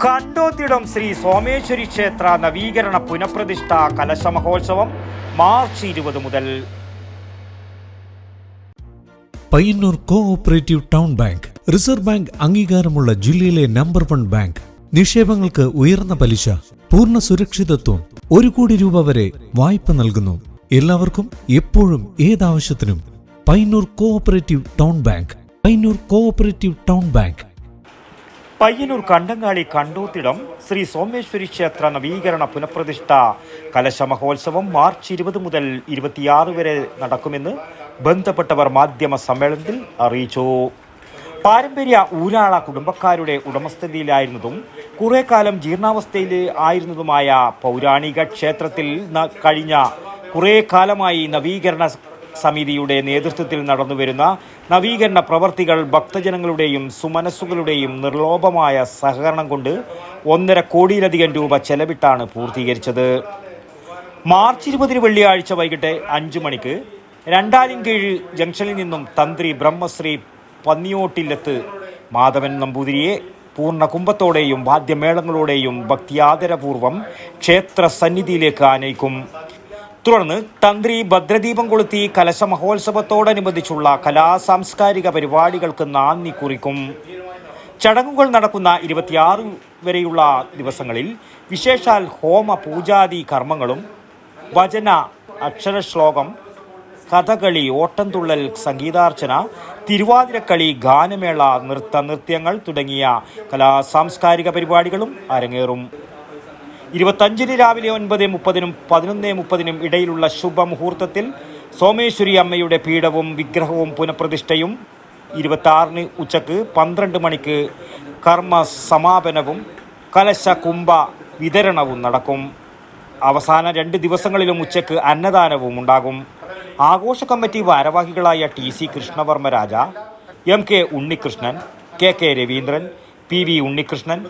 കണ്ടോത്തിടം ശ്രീ സോമേശ്വരി ക്ഷേത്ര നവീകരണ പുനഃപ്രതിഷ്ഠ കലശമഹോത്സവം മാർച്ച് 20 മുതൽ. Payyanur cooperative town bank reserve bank അംഗീകാരമുള്ള ജില്ലയിലെ നമ്പർ 1 ബാങ്ക്. നിക്ഷേപങ്ങൾക്ക് ഉയർന്ന പലിശ, പൂർണ്ണ സുരക്ഷിതത്വം, 1 കോടി രൂപ വരെ വായ്പ നൽകുന്നു. എല്ലാവർക്കും എപ്പോഴും ഏതാവശ്യത്തിനും Payyanur cooperative town bank. Payyanur cooperative town bank. Payyanur Kandangali Kandothidam Shri Someshwari ക്ഷേത്ര നവീകരണ പുനഃപ്രതിഷ്ഠ കലശമഹോത്സവം മാർച്ച് 20 മുതൽ 26 വരെ നടക്കുമെന്ന് ബന്ധപ്പെട്ടവർ മാധ്യമ സമ്മേളനത്തിൽ അറിയിച്ചു. പാരമ്പര്യ ഊരാള കുടുംബക്കാരുടെ ഉടമസ്ഥതയിലായിരുന്നതും കുറെ കാലം ജീർണാവസ്ഥയിൽ ആയിരുന്നതുമായ പൗരാണിക ക്ഷേത്രത്തിൽ കഴിഞ്ഞ കുറെ കാലമായി നവീകരണ സമിതിയുടെ നേതൃത്വത്തിൽ നടന്നുവരുന്ന നവീകരണ പ്രവർത്തികൾ ഭക്തജനങ്ങളുടെയും സുമനസ്സുകളുടെയും നിർലോഭമായ സഹകരണം കൊണ്ട് 1.5 കോടിയിലധികം രൂപ ചെലവിട്ടാണ് പൂർത്തീകരിച്ചത്. മാർച്ച് 20 വെള്ളിയാഴ്ച വൈകിട്ട് 5 മണിക്ക് രണ്ടാലിൻകീഴ് ജംഗ്ഷനിൽ നിന്നും തന്ത്രി ബ്രഹ്മശ്രീ പന്നിയോട്ടില്ലത്ത് മാധവൻ നമ്പൂതിരിയെ പൂർണ്ണ കുംഭത്തോടെയും വാദ്യമേളങ്ങളോടെയും ഭക്തിയാദരപൂർവം ക്ഷേത്ര സന്നിധിയിലേക്ക് ആനയിക്കും. തുടർന്ന് തന്ത്രി ഭദ്രദീപം കൊളുത്തി കലശമഹോത്സവത്തോടനുബന്ധിച്ചുള്ള സാംസ്കാരിക പരിപാടികൾക്ക് നാന്ദി കുറിക്കും. ചടങ്ങുകൾ നടക്കുന്ന 26 വരെയുള്ള ദിവസങ്ങളിൽ വിശേഷാൽ ഹോമ പൂജാദി കർമ്മങ്ങളും വചന അക്ഷരശ്ലോകം, കഥകളി, ഓട്ടംതുള്ളൽ, സംഗീതാർച്ചന, തിരുവാതിരക്കളി, ഗാനമേള, നൃത്യങ്ങൾ തുടങ്ങിയ സാംസ്കാരിക പരിപാടികളും അരങ്ങേറും. 25 രാവിലെ 9:30 11:30 ഇടയിലുള്ള ശുഭമുഹൂർത്തത്തിൽ സോമേശ്വരി അമ്മയുടെ പീഠവും വിഗ്രഹവും പുനഃപ്രതിഷ്ഠയും, 26 ഉച്ചക്ക് 12 മണിക്ക് കർമ്മ സമാപനവും കലശ കുംഭ വിതരണവും നടക്കും. അവസാന 2 ദിവസങ്ങളിലും ഉച്ചക്ക് അന്നദാനവും ഉണ്ടാകും. ആഘോഷ കമ്മിറ്റി ഭാരവാഹികളായ TC കൃഷ്ണവർമ്മ രാജ, MK Unnikrishnan, KK Raveendran, PV Unnikrishnan,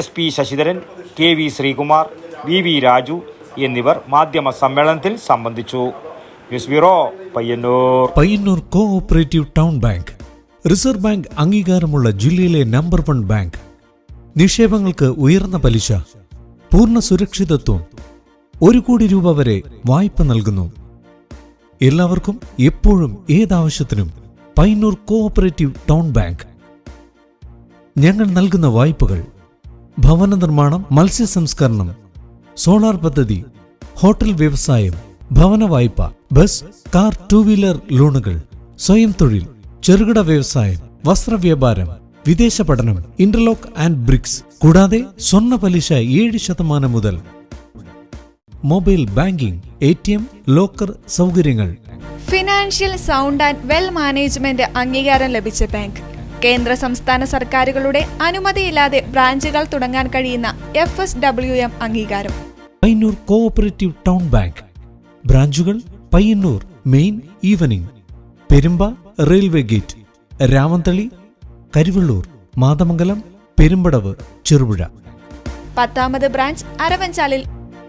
SP Sasidharan, KV Sreekumar, VV Raju എന്നിവർ മാധ്യമ സമ്മേളനത്തിൽ സംബന്ധിച്ചു. News bureau, Payyanur. Payyanur cooperative town bank reserve bank അംഗീകാരമുള്ള ജില്ലയിലെ നമ്പർ 1 ബാങ്ക്. നിക്ഷേപങ്ങൾക്ക് ഉയർന്ന പലിശ, പൂർണ്ണ സുരക്ഷിതത്വം, 1 കോടി രൂപ വരെ വായ്പ നൽകുന്നു. എല്ലാവർക്കും എപ്പോഴും ഏതാവശ്യത്തിനും പയ്യന്നൂർ കോഓപ്പറേറ്റീവ് ടൗൺ ബാങ്ക്. ഞങ്ങൾ നൽകുന്ന വായ്പകൾ ഭവന നിർമ്മാണം, മത്സ്യ സംസ്കരണം, സോളാർ പദ്ധതി, ഹോട്ടൽ വ്യവസായം, ഭവന വായ്പ, ബസ്, കാർ, 2 വീലർ ലോണുകൾ, സ്വയം തൊഴിൽ, ചെറുകിട വ്യവസായം, വസ്ത്രവ്യാപാരം, വിദേശ പഠനം, ഇന്റർലോക്ക് ആൻഡ് ബ്രിക്സ്, കൂടാതെ സ്വർണ്ണ പലിശ 7% മുതൽ. മൊബൈൽ ബാങ്കിംഗ്, ATM, ലോക്കർ സൗകര്യങ്ങൾ. Financial sound and well management അംഗീകാരം ലഭിച്ച ബാങ്ക്. കേന്ദ്ര സംസ്ഥാന സർക്കാരുകളുടെ അനുമതിയില്ലാതെ ബ്രാഞ്ചുകൾ തുടങ്ങാൻ കഴിയുന്ന FSWM അംഗീകാരം. Payyanur cooperative town bank. ബ്രാഞ്ചുകൾ Payyanur main evening, Perumba railway gate, Ramanthali, Karivellur, Mathamangalam, Perumbadavu, Cherupuzha. 10ാമത് ബ്രാഞ്ച് അരവഞ്ചാലിൽ